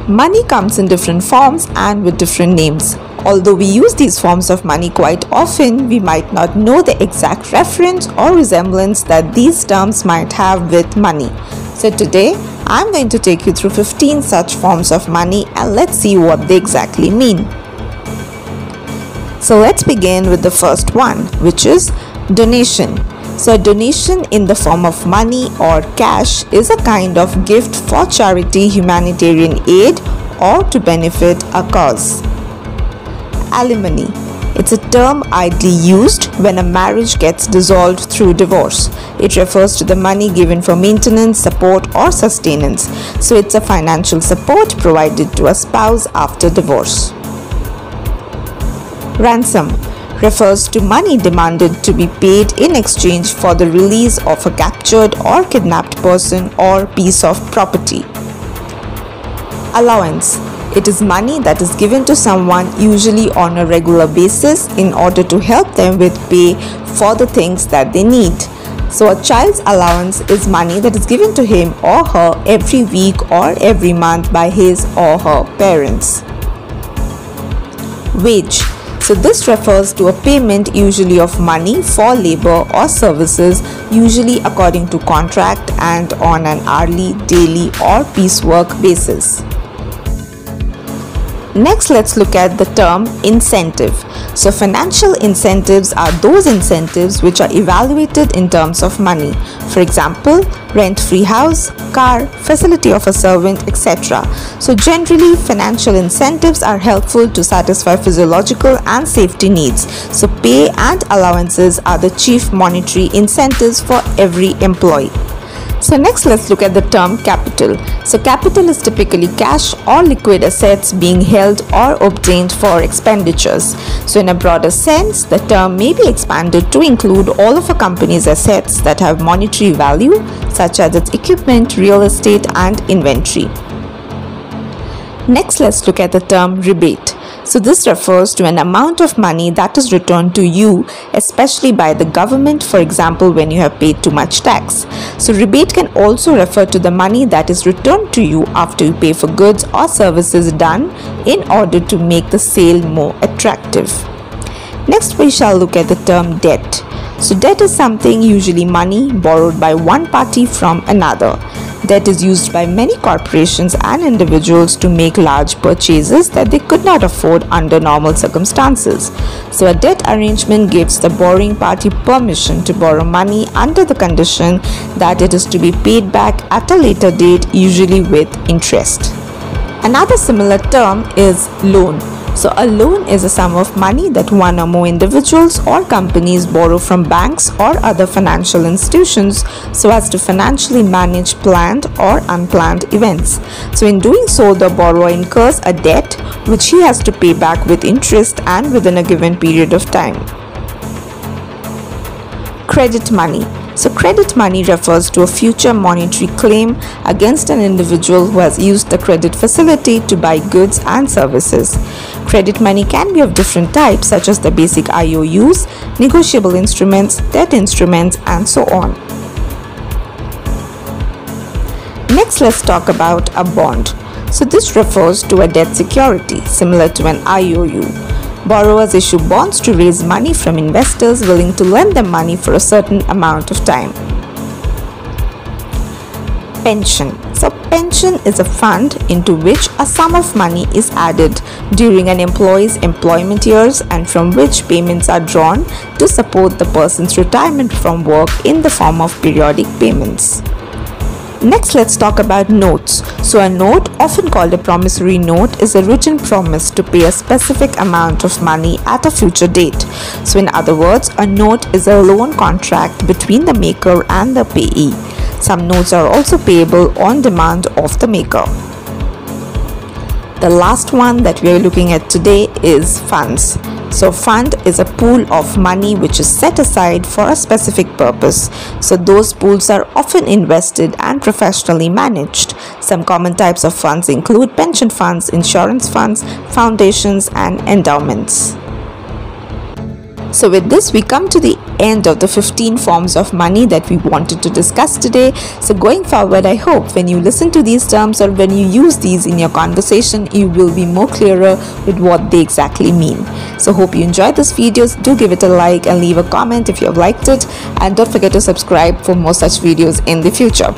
Money comes in different forms and with different names. Although we use these forms of money quite often, we might not know the exact reference or resemblance that these terms might have with money. So today, I'm going to take you through 15 such forms of money and let's see what they exactly mean. So let's begin with the first one, which is donation. So a donation in the form of money or cash is a kind of gift for charity, humanitarian aid, or to benefit a cause. Alimony. It's a term idly used when a marriage gets dissolved through divorce. It refers to the money given for maintenance, support, or sustenance. So it's a financial support provided to a spouse after divorce. Ransom refers to money demanded to be paid in exchange for the release of a captured or kidnapped person or piece of property. Allowance. It is money that is given to someone, usually on a regular basis, in order to help them with pay for the things that they need. So a child's allowance is money that is given to him or her every week or every month by his or her parents. Wage. So this refers to a payment usually of money for labor or services, usually according to contract and on an hourly, daily or piecework basis. Next, let's look at the term incentive. So financial incentives are those incentives which are evaluated in terms of money. For example, rent-free house, car, facility of a servant, etc. So generally, financial incentives are helpful to satisfy physiological and safety needs. So pay and allowances are the chief monetary incentives for every employee. So next, let's look at the term capital. So capital is typically cash or liquid assets being held or obtained for expenditures. So in a broader sense, the term may be expanded to include all of a company's assets that have monetary value, such as its equipment, real estate, and inventory. Next, let's look at the term rebate. So this refers to an amount of money that is returned to you, especially by the government, for example, when you have paid too much tax. So rebate can also refer to the money that is returned to you after you pay for goods or services done in order to make the sale more attractive. Next, we shall look at the term debt. So debt is something, usually money, borrowed by one party from another. Debt is used by many corporations and individuals to make large purchases that they could not afford under normal circumstances. So a debt arrangement gives the borrowing party permission to borrow money under the condition that it is to be paid back at a later date, usually with interest. Another similar term is loan. So a loan is a sum of money that one or more individuals or companies borrow from banks or other financial institutions so as to financially manage planned or unplanned events. So in doing so, the borrower incurs a debt which he has to pay back with interest and within a given period of time. Credit money. So credit money refers to a future monetary claim against an individual who has used the credit facility to buy goods and services. Credit money can be of different types, such as the basic IOUs, negotiable instruments, debt instruments, and so on. Next, let's talk about a bond. So this refers to a debt security similar to an IOU. Borrowers issue bonds to raise money from investors willing to lend them money for a certain amount of time. Pension. So pension is a fund into which a sum of money is added during an employee's employment years and from which payments are drawn to support the person's retirement from work in the form of periodic payments. Next, let's talk about notes. So a note, often called a promissory note, is a written promise to pay a specific amount of money at a future date. So in other words, a note is a loan contract between the maker and the payee. Some notes are also payable on demand of the maker. The last one that we are looking at today is funds. So fund is a pool of money which is set aside for a specific purpose. So those pools are often invested and professionally managed. Some common types of funds include pension funds, insurance funds, foundations, and endowments. So with this, we come to the end of the 15 forms of money that we wanted to discuss today. So going forward, I hope when you listen to these terms or when you use these in your conversation, you will be more clearer with what they exactly mean. So hope you enjoyed this video. Do give it a like and leave a comment if you have liked it, and don't forget to subscribe for more such videos in the future.